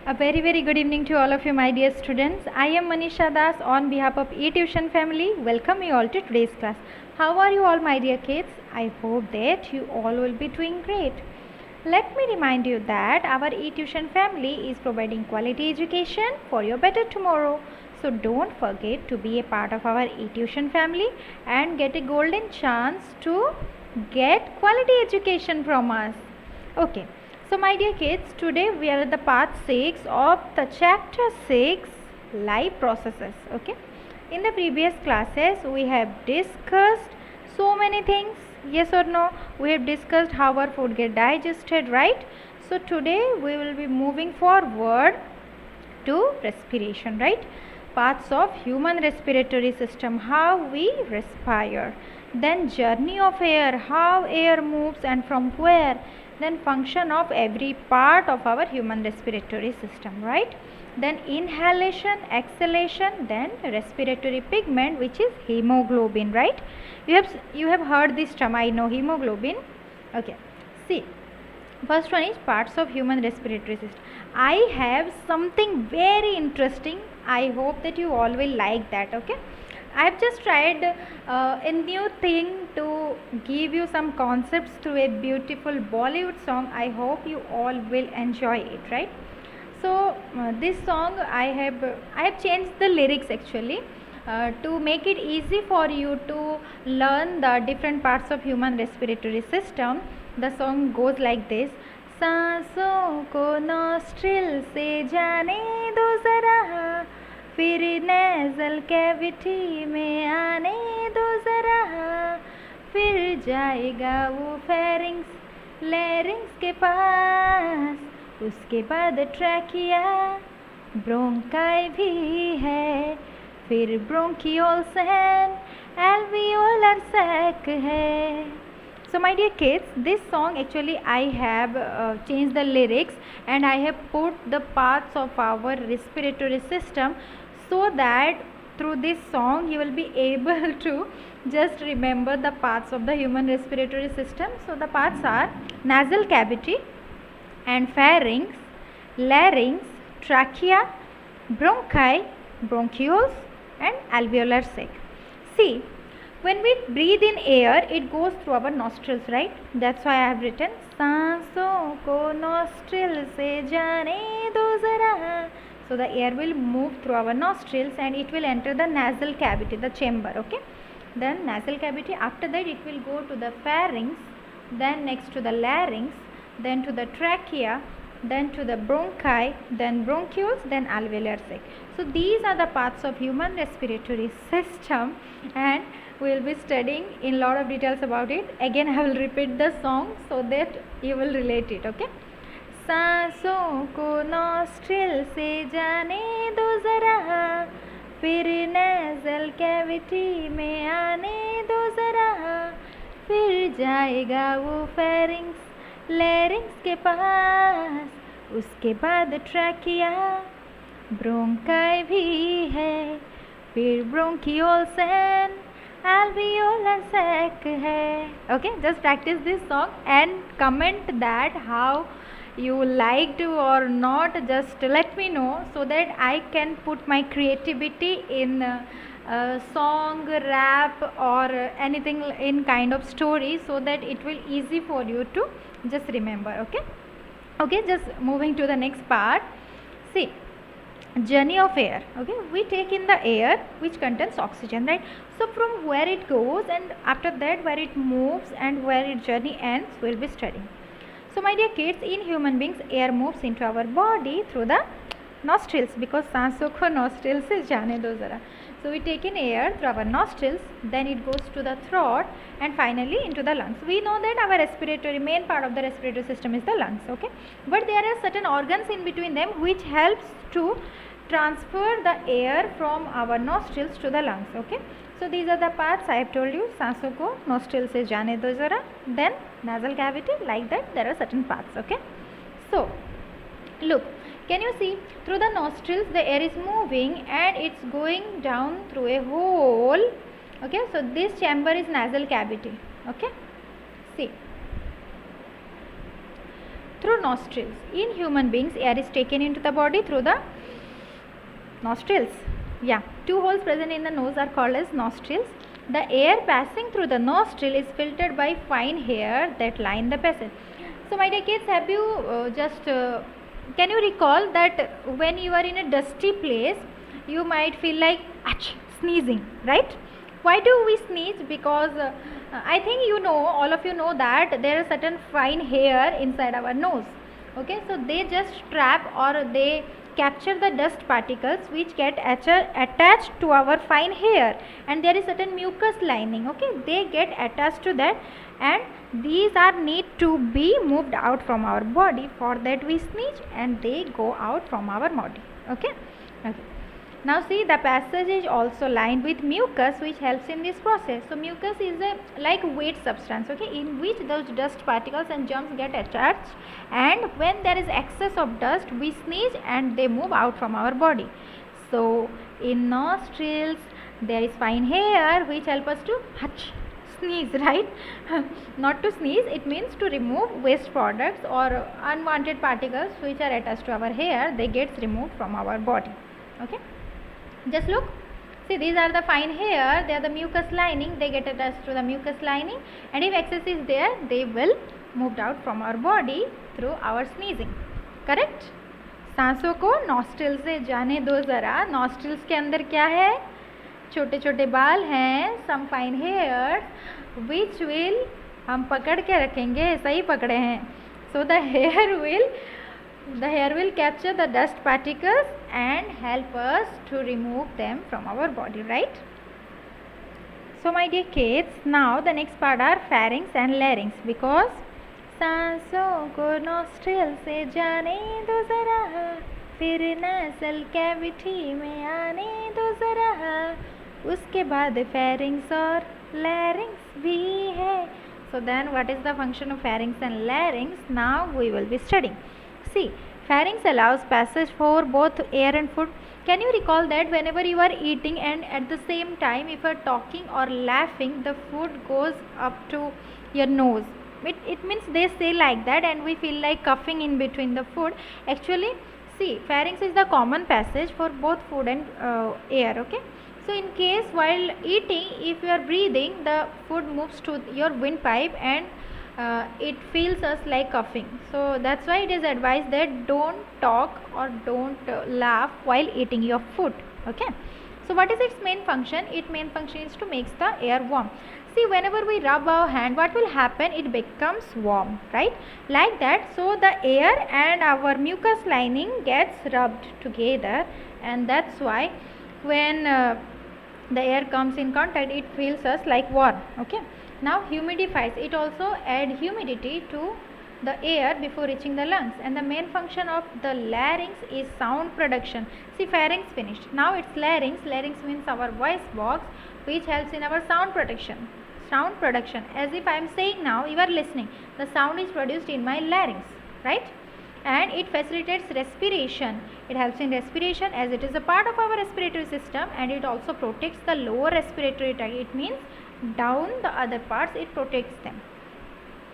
A very good evening to all of you, my dear students. I am Manisha Das on behalf of eTuition family. Welcome you all to today's class. How are you all, my dear kids? I hope that you all will be doing great. Let me remind you that our eTuition family is providing quality education for your better tomorrow. So don't forget to be a part of our eTuition family and get a golden chance to get quality education from us. Okay. So my dear kids, today we are at the part 6 of the chapter 6, life processes. Okay. In the previous classes we have discussed so many things. Yes or no? We have discussed how our food get digested, right? So today we will be moving forward to respiration, right? Parts of human respiratory system, how we respire. Then journey of air, how air moves and from where. Then function of every part of our human respiratory system, right? Then inhalation, exhalation, then respiratory pigment, which is hemoglobin, right? You have heard this term, I know, hemoglobin. Okay, see, first one is parts of human respiratory system. I have something very interesting. I hope that you all will like that. Okay, I have just tried a new thing to give you some concepts through a beautiful Bollywood song. I hope you all will enjoy it, right? So this song I have changed the lyrics actually to make it easy for you to learn the different parts of human respiratory system. The song goes like this. सांसों को nostril से जाने दो जरा, फिर nasal cavity में आने दो ज़रा, फिर जाएगा वो फेरिंग्स लेरिंग्स के पास, उसके बाद ट्रैकिया ब्रोंकाई भी है, फिर ब्रोंकियोल्स एंड एल्वियोलर सैक है. So my dear kids, this song actually I have changed the lyrics and I have put the parts of our respiratory system so that through this song you will be able to just remember the parts of the human respiratory system. So the parts are nasal cavity and pharynx, larynx, trachea, bronchi, bronchioles and alveolar sac. See, when we breathe in air, it goes through our nostrils, right? That's why I have written सांसों को nostril से जाने दो ज़रा. So the air will move through our nostrils and it will enter the nasal cavity, the chamber, okay? Then nasal cavity, after that it will go to the pharynx, then next to the larynx, then to the trachea, then to the bronchi, then bronchioles, then alveolar sac. So these are the parts of human respiratory system and we will be studying in lot of details about it. Again I will repeat the song so that you will relate it, okay? सांसों को nostril से जाने दो ज़रा, फिर nasal cavity में आने दो ज़रा, फिर जाएगा वो फेरिंग्स लेरिंग्स के पास, उसके बाद ट्रैकिया ब्रोंकाई भी है, फिर bronchioles and alveolar sac hai. Okay, just practice this song and comment that how you liked or not. Just let me know so that I can put my creativity in song, rap or anything in kind of story so that it will easy for you to just remember. Okay, okay, just moving to the next part. See, journey of air. Okay, we take in the air which contains oxygen, right? So from where it goes and after that where it moves and where its journey ends, we'll be studying. So my dear kids, in human beings air moves into our body through the nostrils because सांसों को nostrils से जाने दो ज़रा. So we take in air through our nostrils, then it goes to the throat and finally into the lungs. We know that our respiratory, main part of the respiratory system is the lungs, okay? But there are certain organs in between them which helps to transfer the air from our nostrils to the lungs, okay? So these are the parts I have told you. सांसों को nostrils से जाने दो ज़रा, then nasal cavity, like that there are certain parts, okay? So look, can you see through the nostrils the air is moving and it's going down through a hole, okay? So this chamber is nasal cavity, okay? See, through nostrils. In human beings, air is taken into the body through the nostrils. Yeah, two holes present in the nose are called as nostrils. The air passing through the nostril is filtered by fine hair that line the passage. So my dear kids, have you can you recall that when you are in a dusty place, you might feel like sneezing, right? Why do we sneeze? Because I think you know, all of you know that there are certain fine hair inside our nose. Okay, so they just trap or they capture the dust particles which get attached to our fine hair, and there is certain mucus lining. Okay, they get attached to that, and these are need to be moved out from our body. For that we sneeze and they go out from our body. Okay. Now see, the passage is also lined with mucus which helps in this process. So mucus is a like wet substance, okay, in which those dust particles and germs get attached, and when there is excess of dust we sneeze and they move out from our body. So in nostrils there is fine hair which help us to sneeze, right? Not to sneeze, it means to remove waste products or unwanted particles which are attached to our hair. They gets removed from our body. Okay, just look, see, these are the fine hair, they are the mucus lining, they get attached to the mucus lining, and if excess is there they will moved out from our body through our sneezing. Correct? सांसों को nostril से जाने दो ज़रा. Nostrils के अंदर क्या है? छोटे छोटे बाल हैं, some fine hair which will, हम पकड़ के रखेंगे, ऐसा ही पकड़े हैं. So the hair will capture the dust particles and help us to remove them from our body, right? So my dear kids, now the next part are pharynx and larynx, because सांसों को nostril से जाने दो ज़रा, फिर नसल cavity में आने दो ज़रा, उसके बाद pharynx और larynx भी है. So then what is the function of pharynx and larynx? Now we will be studying. See, pharynx allows passage for both air and food. Can you recall that whenever you are eating and at the same time if you are talking or laughing, the food goes up to your nose? It means they say like that and we feel like coughing in between the food. Actually, see, pharynx is the common passage for both food and air. Okay. So in case while eating, if you are breathing, the food moves to your windpipe and it feels us like coughing. So that's why it is advised that don't talk or don't laugh while eating your food. Okay. So what is its main function? Its main function is to make the air warm. See, whenever we rub our hand, what will happen? It becomes warm, right? Like that. So the air and our mucus lining gets rubbed together, and that's why when the air comes in contact, it feels us like warm. Okay. Now humidifies, it also add humidity to the air before reaching the lungs, and the main function of the larynx is sound production. See, pharynx finished, now it's larynx. Larynx means our voice box which helps in our sound production. As if I am saying now, you are listening, the sound is produced in my larynx, right? And it facilitates respiration. It helps in respiration as it is a part of our respiratory system, and it also protects the lower respiratory tract. It means down the other parts, it protects them.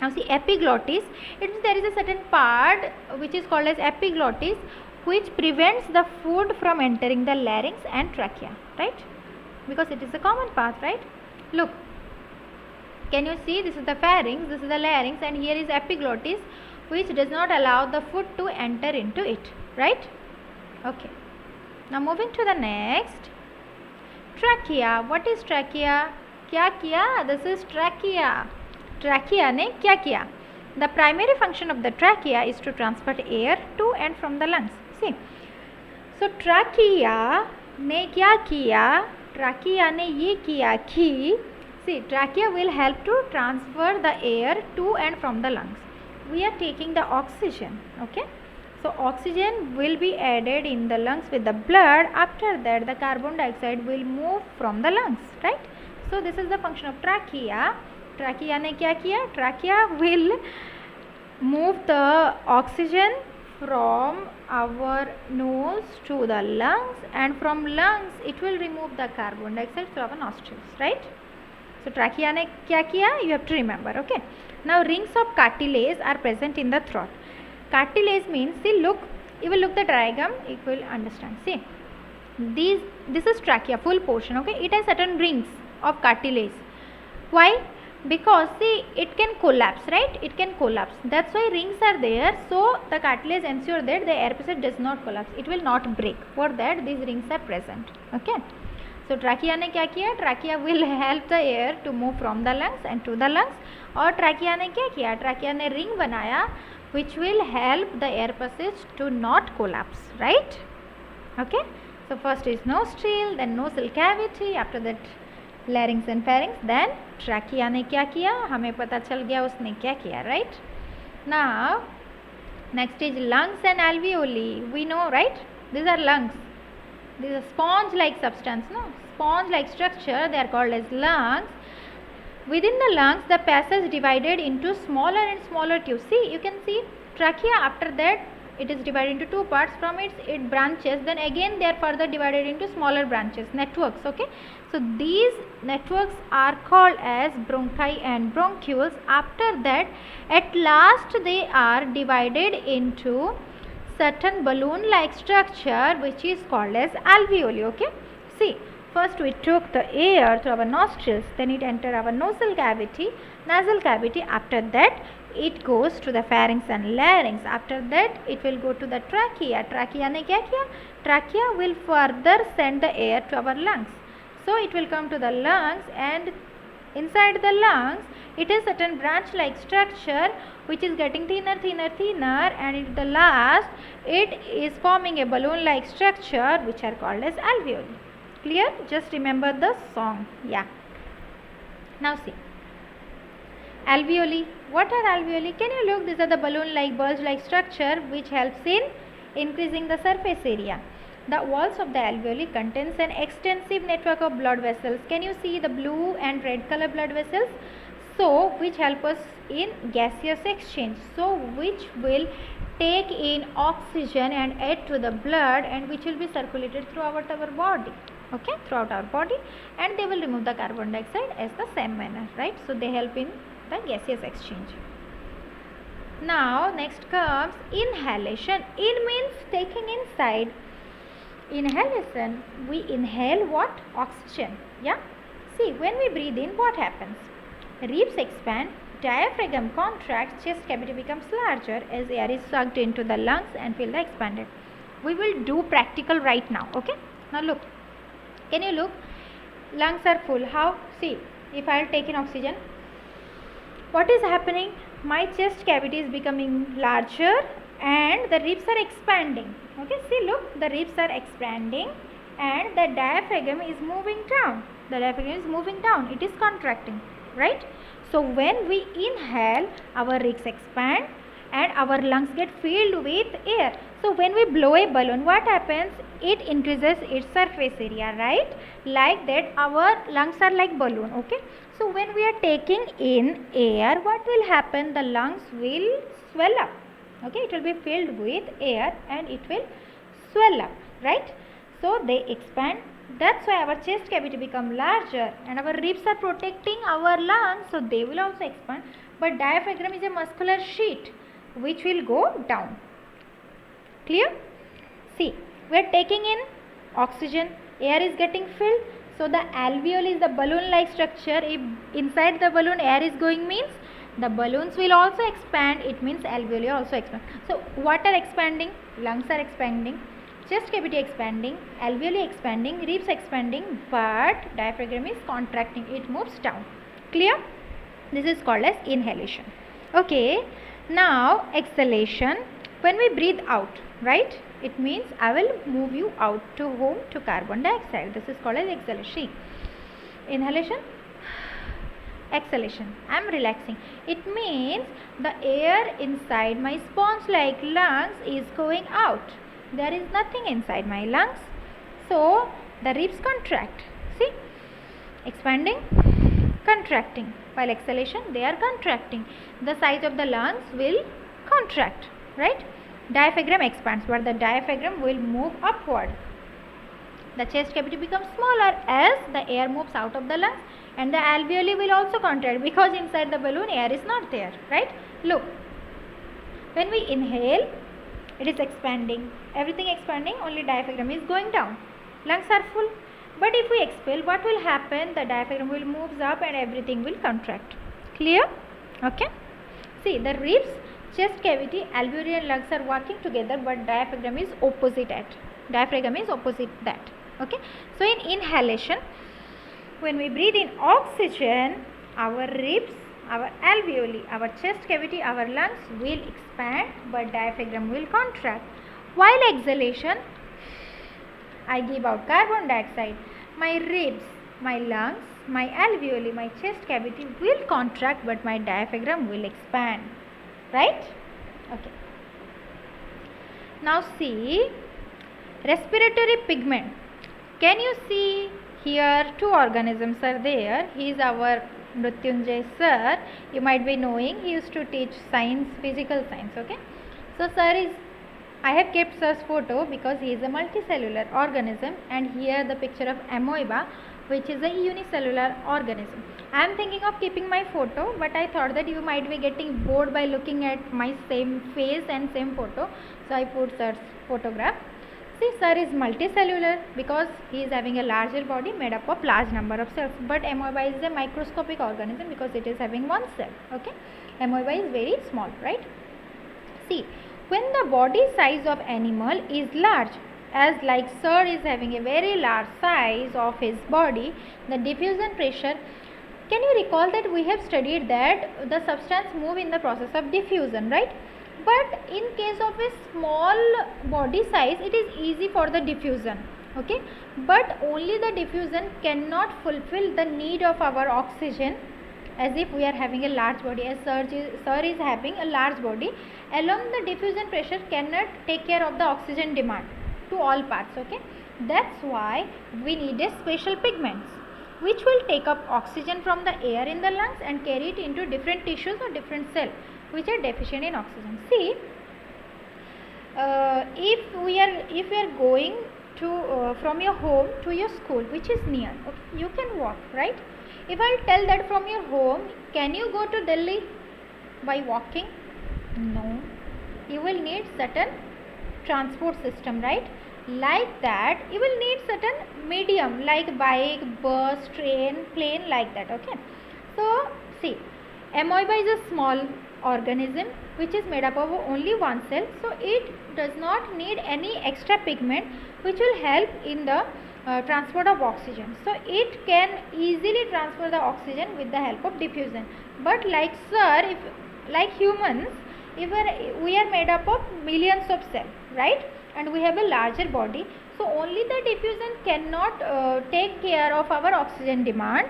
Now see, epiglottis, it means there is a certain part which is called as epiglottis which prevents the food from entering the larynx and trachea, right? Because it is a common path, right? Look, can you see, this is the pharynx, this is the larynx, and here is epiglottis which does not allow the food to enter into it, right? Okay. Now moving to the next, trachea. What is trachea? क्या किया? This is trachea. Trachea ने क्या किया? The primary function of the trachea is to transport air to and from the lungs. See, so trachea ने क्या किया? Trachea ने ये किया कि, see, trachea will help to transfer the air to and from the lungs. We are taking the oxygen, okay? So oxygen will be added in the lungs with the blood. After that, the carbon dioxide will move from the lungs, right? So this is the function of trachea. Trachea ने क्या किया? Trachea will move the oxygen from our nose to the lungs, and from lungs it will remove the carbon dioxide through our nostrils, right? So trachea ने क्या किया? You have to remember, okay? Now rings of cartilage are present in the throat. Cartilage means, see, look, you will look the diagram, you will understand. See, this is trachea, full portion, okay. It has certain rings of cartilage. Why? Because see, it can collapse, right? It can collapse. That's why rings are there. So the cartilage ensure that the air passage does not collapse. It will not break. For that, these rings are present. Okay. So trachea ने क्या किया? Trachea will help the air to move from the lungs and to the lungs. और trachea ने क्या किया? Trachea ने ring बनाया, which will help the air passage to not collapse, right? Okay. So first is nostril, then nasal cavity. After that, larynx and pharynx. Then trachea ने क्या किया? हमें पता चल गया उसने क्या किया, right? Now next is lungs and alveoli. We know, right? These are lungs. This is a sponge-like substance, no? Sponge-like structure. They are called as lungs. Within the lungs, the passage divided into smaller and smaller tubes. See, you can see trachea. After that, it is divided into two parts. From it branches. Then again, they are further divided into smaller branches, networks. Okay. So these networks are called as bronchi and bronchioles. After that, at last, they are divided into certain balloon-like structure, which is called as alveoli. Okay. See. First we took the air through our nostrils, then it entered our nasal cavity. After that it goes to the pharynx and larynx. After that it will go to the trachea. Trachea ने क्या किया? Trachea will further send the air to our lungs. So it will come to the lungs, and inside the lungs it is certain branch-like structure which is getting thinner, and at the last it is forming a balloon-like structure which are called as alveoli. Clear? Just remember the song. Yeah. Now see. Alveoli. What are alveoli? Can you look? These are the balloon-like, bulge-like structure which helps in increasing the surface area. The walls of the alveoli contains an extensive network of blood vessels. Can you see the blue and red color blood vessels? So, which help us in gaseous exchange. So, which will take in oxygen and add to the blood, and which will be circulated throughout our body. Okay, throughout our body, and they will remove the carbon dioxide as the same manner, right? So they help in the gaseous exchange. Now next comes inhalation. In means taking inside. Inhalation, we inhale what? Oxygen. Yeah. See, when we breathe in, what happens? Ribs expand, diaphragm contracts, chest cavity becomes larger as air is sucked into the lungs and feel the expanded. We will do practical right now. Okay. Now look. Can you look? Lungs are full. How? See, if I take in oxygen, what is happening? My chest cavity is becoming larger and the ribs are expanding. Okay, see, look, the ribs are expanding and the diaphragm is moving down. The diaphragm is moving down. It is contracting, right? So when we inhale, our ribs expand and our lungs get filled with air. So when we blow a balloon, what happens? It increases its surface area, right? Like that, our lungs are like balloon. Okay. So when we are taking in air, what will happen? The lungs will swell up. Okay, it will be filled with air and it will swell up, right? So they expand. That's why our chest cavity become larger and our ribs are protecting our lungs, so they will also expand. But diaphragm is a muscular sheet which will go down. Clear? See, we are taking in oxygen, air is getting filled. So the alveoli is the balloon-like structure. If inside the balloon air is going, means the balloons will also expand. It means alveoli also expand. So what are expanding? Lungs are expanding, chest cavity expanding, alveoli expanding, ribs expanding, but diaphragm is contracting. It moves down. Clear? This is called as inhalation. Okay. Now exhalation. When we breathe out, right? It means I will move you out to whom? To carbon dioxide. This is called as exhalation. Inhalation, exhalation. I am relaxing. It means the air inside my sponge-like lungs is going out. There is nothing inside my lungs. So the ribs contract. See? Expanding, contracting. While exhalation, they are contracting. The size of the lungs will contract, right? Diaphragm expands, but the diaphragm will move upward. The chest cavity becomes smaller as the air moves out of the lungs, and the alveoli will also contract because inside the balloon air is not there, right? Look, When we inhale, it is expanding, everything expanding, only diaphragm is going down, lungs are full. But if we expel, what will happen? The diaphragm will move up and everything will contract. Clear? Okay. See, the ribs, chest cavity, alveoli and lungs are working together, but diaphragm is opposite that. Okay. So in inhalation, when we breathe in oxygen, our ribs, our alveoli, our chest cavity, our lungs will expand, but diaphragm will contract. While exhalation, I give out carbon dioxide. My ribs, my lungs, my alveoli, my chest cavity will contract, but my diaphragm will expand. Right? Okay. Now see, respiratory pigment. Can you see here two organisms are there? He is our Mrutyunjay sir. You might be knowing, he used to teach science, physical science. Okay. So sir is, I have kept sir's photo because he is a multicellular organism, and here the picture of amoeba, which is a unicellular organism. I am thinking of keeping my photo, but I thought that you might be getting bored by looking at my same face and same photo, so I put sir's photograph. See, sir is multicellular because he is having a larger body made up of large number of cells, but amoeba is a microscopic organism because it is having one cell. Okay, amoeba is very small, right? See, when the body size of animal is large, as like sir is having a very large size of his body, the diffusion pressure, can you recall that we have studied that the substance move in the process of diffusion, right? But in case of a small body size, it is easy for the diffusion. Okay, but only the diffusion cannot fulfill the need of our oxygen, as if we are having a large body, as sir is having a large body. Along the diffusion pressure cannot take care of the oxygen demand to all parts. Okay, that's why we need a special pigments which will take up oxygen from the air in the lungs and carry it into different tissues or different cells which are deficient in oxygen. See, if we are going to from your home to your school, which is near, okay, you can walk, right? If I tell that from your home, can you go to Delhi by walking? No, you will need certain transport system, right? Like that, you will need certain medium like bike, bus, train, plane, like that. Okay. So see, amoeba is a small organism which is made up of only one cell, so it does not need any extra pigment which will help in the transport of oxygen. So it can easily transfer the oxygen with the help of diffusion. But like sir, if like humans, if we are made up of millions of cells, right? And we have a larger body, so only the diffusion cannot take care of our oxygen demand.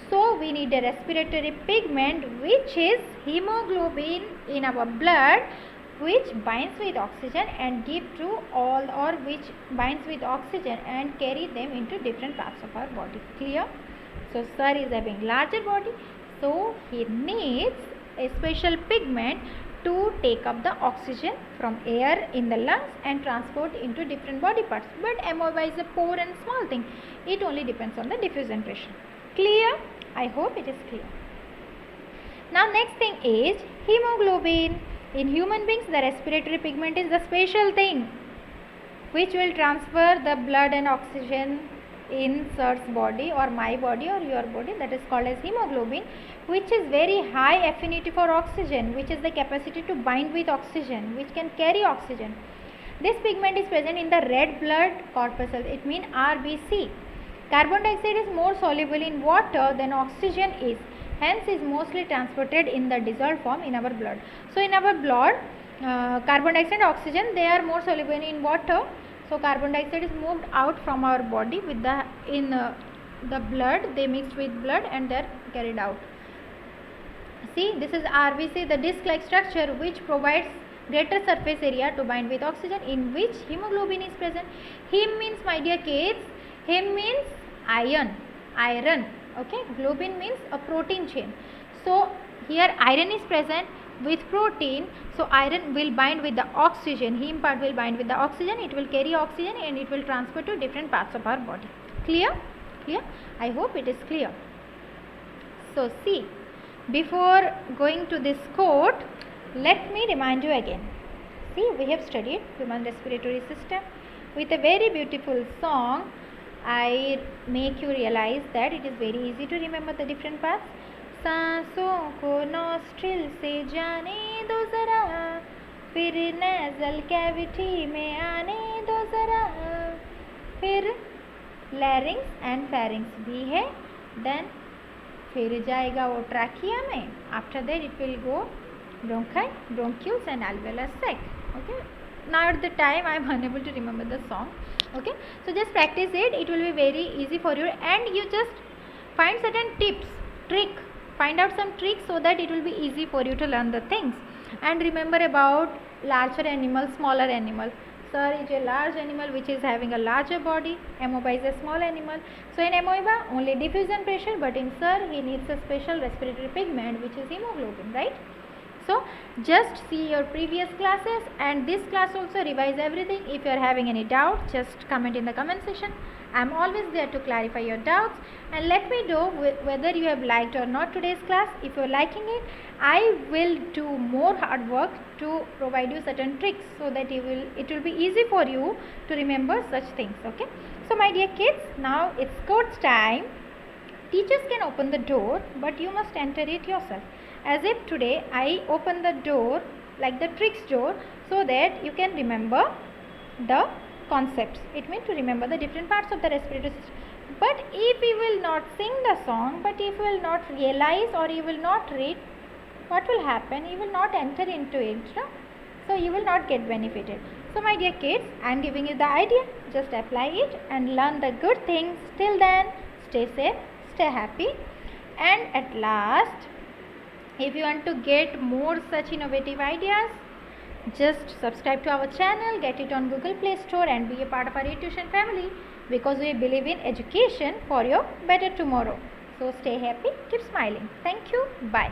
So we need a respiratory pigment which is hemoglobin in our blood, which binds with oxygen and give to all, or which binds with oxygen and carry them into different parts of our body. Clear? So sir is having larger body, so he needs a special pigment to take up the oxygen from air in the lungs and transport into different body parts. But amoeba is a poor and small thing. It only depends on the diffusion pressure. Clear? I hope it is clear. Now next thing is hemoglobin. In human beings, the respiratory pigment is the special thing which will transfer the blood and oxygen in sir's body or my body or your body, that is called as hemoglobin, which is very high affinity for oxygen, which is the capacity to bind with oxygen, which can carry oxygen. This pigment is present in the red blood corpuscles, it means RBC. Carbon dioxide is more soluble in water than oxygen is, hence is mostly transported in the dissolved form in our blood. So in our blood, carbon dioxide and oxygen, they are more soluble in water. So carbon dioxide is moved out from our body with the the blood, they mixed with blood and they are carried out. See, this is RBC, the disc-like structure which provides greater surface area to bind with oxygen, in which hemoglobin is present. Hem means, my dear kids, hem means iron. Okay, globin means a protein chain. So here iron is present with protein, so iron will bind with the oxygen, heme part will bind with the oxygen, it will carry oxygen and it will transfer to different parts of our body. Clear? Clear? I hope it is clear. So see, before going to this quote, let me remind you again. See, we have studied human respiratory system with a very beautiful song. I make you realize that it is very easy to remember the different parts. सांसों को nostril से जाने दो ज़रा, फिर nasal cavity में आने दो ज़रा, फिर लैरिंग्स एंड फेरिंग्स भी है, देन फिर जाएगा वो ट्रैकिया में. After that it will go bronchi, bronchioles and alveolar sac. Okay, now at the time I am unable to remember the song. Okay, so just practice it. It will be very easy for you, and you just find certain tips, find out some tricks so that it will be easy for you to learn the things. And remember about larger animal, smaller animal. Sir is a large animal which is having a larger body. Amoeba is a small animal. So in amoeba only diffusion pressure, but in sir he needs a special respiratory pigment which is hemoglobin, right? So just see your previous classes, and this class also revise everything. If you are having any doubt, just comment in the comment section. I am always there to clarify your doubts, and let me know whether you have liked or not today's class. If you are liking it, I will do more hard work to provide you certain tricks so that it will be easy for you to remember such things. Okay, so my dear kids, now it's course time. Teachers can open the door, but you must enter it yourself. As if today I open the door like the tricks door, so that you can remember the concepts. It means to remember the different parts of the respiratory system. But if you will not sing the song, but if you will not realize or you will not read, what will happen? You will not enter into it, no? So you will not get benefited. So my dear kids, I am giving you the idea. Just apply it and learn the good things. Till then, stay safe, stay happy, and at last, if you want to get more such innovative ideas, just subscribe to our channel, get it on Google Play Store, and be a part of our eTuition family, because we believe in education for your better tomorrow. So stay happy, keep smiling. Thank you. Bye.